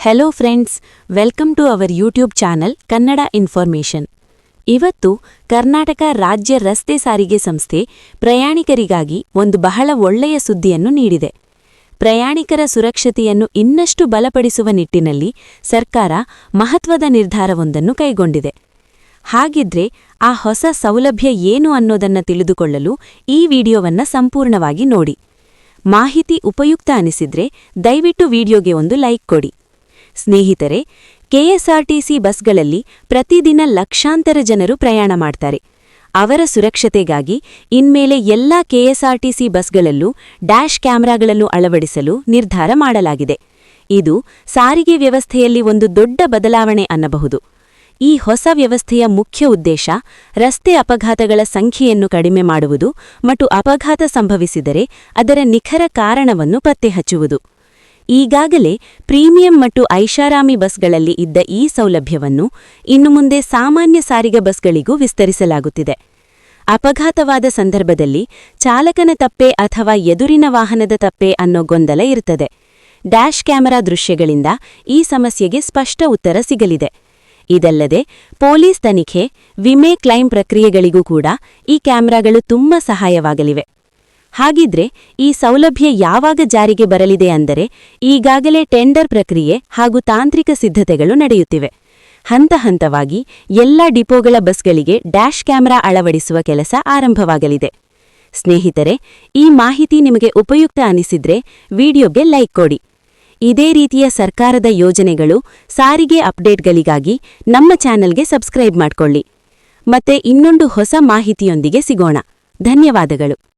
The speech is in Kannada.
Hello friends, welcome to our YouTube channel Kannada information. ಇವತ್ತು ಕರ್ನಾಟಕ ರಾಜ್ಯ ರಸ್ತೆ ಸಾರಿಗೆ ಸಂಸ್ಥೆ ಪ್ರಯಾಣಿಕರಿಗಾಗಿ ಒಂದು ಬಹಳ ಒಳ್ಳೆಯ ಸುದ್ದಿಯನ್ನು ನೀಡಿದೆ. ಪ್ರಯಾಣಿಕರ ಸುರಕ್ಷತೆಯನ್ನು ಇನ್ನಷ್ಟು ಬಲಪಡಿಸುವ ನಿಟ್ಟಿನಲ್ಲಿ ಸರ್ಕಾರ ಮಹತ್ವದ ನಿರ್ಧಾರವೊಂದನ್ನು ಕೈಗೊಂಡಿದೆ. ಹಾಗಿದ್ರೆ ಆ ಹೊಸ ಸೌಲಭ್ಯ ಏನು ಅನ್ನೋದನ್ನ ತಿಳಿದುಕೊಳ್ಳಲು ಈ ವಿಡಿಯೋವನ್ನ ಸಂಪೂರ್ಣವಾಗಿ ನೋಡಿ. ಮಾಹಿತಿ ಉಪಯುಕ್ತ ಅನಿಸಿದ್ರೆ ದಯವಿಟ್ಟು ವಿಡಿಯೋಗೆ ಒಂದು ಲೈಕ್ ಕೊಡಿ. ಸ್ನೇಹಿತರೆ, ಕೆಎಸ್ಆರ್ಟಿಸಿ ಬಸ್ಗಳಲ್ಲಿ ಪ್ರತಿದಿನ ಲಕ್ಷಾಂತರ ಜನರು ಪ್ರಯಾಣ ಮಾಡ್ತಾರೆ. ಅವರ ಸುರಕ್ಷತೆಗಾಗಿ ಇನ್ಮೇಲೆ ಎಲ್ಲಾ ಕೆಎಸ್ಆರ್ಟಿಸಿ ಬಸ್ಗಳಲ್ಲೂ ಡ್ಯಾಶ್ ಕ್ಯಾಮೆರಾಗಳನ್ನು ಅಳವಡಿಸಲು ನಿರ್ಧಾರ ಮಾಡಲಾಗಿದೆ. ಇದು ಸಾರಿಗೆ ವ್ಯವಸ್ಥೆಯಲ್ಲಿ ಒಂದು ದೊಡ್ಡ ಬದಲಾವಣೆ ಅನ್ನಬಹುದು. ಈ ಹೊಸ ವ್ಯವಸ್ಥೆಯ ಮುಖ್ಯ ಉದ್ದೇಶ ರಸ್ತೆ ಅಪಘಾತಗಳ ಸಂಖ್ಯೆಯನ್ನು ಕಡಿಮೆ ಮಾಡುವುದು ಮತ್ತು ಅಪಘಾತ ಸಂಭವಿಸಿದರೆ ಅದರ ನಿಖರ ಕಾರಣವನ್ನು ಪತ್ತೆಹಚ್ಚುವುದು. ಈಗಾಗಲೇ ಪ್ರೀಮಿಯಂ ಮತ್ತು ಐಷಾರಾಮಿ ಬಸ್ಗಳಲ್ಲಿ ಇದ್ದ ಈ ಸೌಲಭ್ಯವನ್ನು ಇನ್ನು ಮುಂದೆ ಸಾಮಾನ್ಯ ಸಾರಿಗೆ ಬಸ್ಗಳಿಗೂ ವಿಸ್ತರಿಸಲಾಗುತ್ತಿದೆ. ಅಪಘಾತವಾದ ಸಂದರ್ಭದಲ್ಲಿ ಚಾಲಕನ ತಪ್ಪೆ ಅಥವಾ ಎದುರಿನ ವಾಹನದ ತಪ್ಪೆ ಅನ್ನೋ ಗೊಂದಲ ಇರುತ್ತದೆ. ಡ್ಯಾಶ್ ಕ್ಯಾಮೆರಾ ದೃಶ್ಯಗಳಿಂದ ಈ ಸಮಸ್ಯೆಗೆ ಸ್ಪಷ್ಟ ಉತ್ತರ ಸಿಗಲಿದೆ. ಇದಲ್ಲದೆ ಪೊಲೀಸ್ ತನಿಖೆ, ವಿಮೆ ಕ್ಲೈಮ್ ಪ್ರಕ್ರಿಯೆಗಳಿಗೂ ಕೂಡ ಈ ಕ್ಯಾಮೆರಾಗಳು ತುಂಬಾ ಸಹಾಯವಾಗಲಿವೆ. ಹಾಗಿದ್ರೆ ಈ ಸೌಲಭ್ಯ ಯಾವಾಗ ಜಾರಿಗೆ ಬರಲಿದೆ ಅಂದರೆ, ಈಗಾಗಲೇ ಟೆಂಡರ್ ಪ್ರಕ್ರಿಯೆ ಹಾಗೂ ತಾಂತ್ರಿಕ ಸಿದ್ಧತೆಗಳು ನಡೆಯುತ್ತಿವೆ. ಹಂತ ಹಂತವಾಗಿ ಎಲ್ಲ ಡಿಪೋಗಳ ಬಸ್ಗಳಿಗೆ ಡ್ಯಾಶ್ ಕ್ಯಾಮೆರಾ ಅಳವಡಿಸುವ ಕೆಲಸ ಆರಂಭವಾಗಲಿದೆ. ಸ್ನೇಹಿತರೆ, ಈ ಮಾಹಿತಿ ನಿಮಗೆ ಉಪಯುಕ್ತ ಅನಿಸಿದ್ರೆ ವಿಡಿಯೋಗೆ ಲೈಕ್ ಕೊಡಿ. ಇದೇ ರೀತಿಯ ಸರ್ಕಾರದ ಯೋಜನೆಗಳು, ಸಾರಿಗೆ ಅಪ್ಡೇಟ್ಗಳಿಗಾಗಿ ನಮ್ಮ ಚಾನೆಲ್ಗೆ ಸಬ್ಸ್ಕ್ರೈಬ್ ಮಾಡ್ಕೊಳ್ಳಿ. ಮತ್ತೆ ಇನ್ನೊಂದು ಹೊಸ ಮಾಹಿತಿಯೊಂದಿಗೆ ಸಿಗೋಣ. ಧನ್ಯವಾದಗಳು.